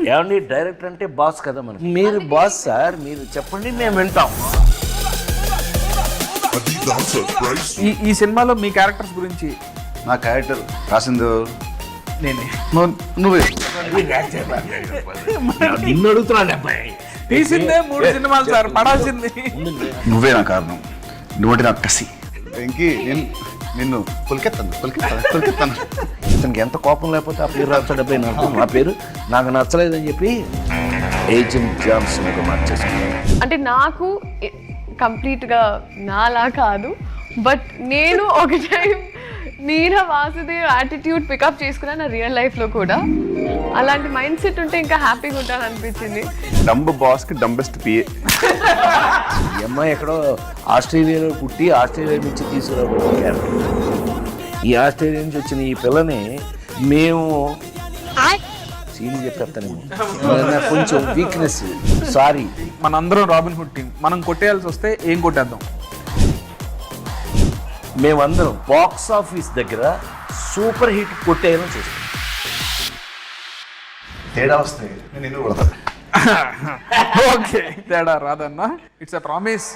ఏమండి డైరెక్టర్ అంటే బాస్ కదా మనం. మీరు బాస్ సార్, మీరు చెప్పండి మేము వింటాం. ఈ సినిమాలో మీ క్యారెక్టర్స్ గురించి. నా క్యారెక్టర్ రాసింది నేనే. నువ్వే. నిన్ను అడుగుతున్నాను అబ్బాయి. తీసిందే 3 సినిమాలు సార్, పడాల్సింది. నువ్వే నా కారణం, నువ్వంటే నాకు కసి. ఇంకి నిన్ను కొలికెత్తాను. ఇతనికి ఎంత కోపం లేకపోతే ఆ పేరు రాస్తాడు అబ్బాయి. నా పేరు నాకు నచ్చలేదని చెప్పి ఏజెంట్ జాన్సన్ ఒక మార్చేసుకున్నాను. అంటే నాకు కంప్లీట్గా నాలా కాదు, బట్ నేను ఒక టైం మీరా వాసుదేవ్ యాటిట్యూడ్ పికప్ చేసుకున్నా నా రియల్ లైఫ్లో కూడా. అలాంటి మైండ్ సెట్ ఉంటే ఇంకా హ్యాపీగా ఉంటాను అనిపించింది. డంబ్ బాస్కి డంబెస్ట్ పిఏ. ఈ అమ్మాయి ఎక్కడో ఆస్ట్రేలియాలో పుట్టి ఆస్ట్రేలియా నుంచి తీసుకురాబోయారు. ఈ ఆస్ట్రేలియా నుంచి వచ్చిన ఈ పిల్లని మేము సీని చెప్పేస్తానేమో, నాకు కొంచెం వీక్నెస్, సారీ. మనందరం రాబిన్ హుడ్ టీం. మనం కొట్టేయాల్సి వస్తే ఏం కొట్టేద్దాం? మేమందరం బాక్స్ ఆఫీస్ దగ్గర సూపర్ హిట్ కొట్టేయాలని చూస్తాం. తేడా వస్తే నేను నిన్ను కొడతాను. ఓకే, తేడా రాదన్నా. It's a promise.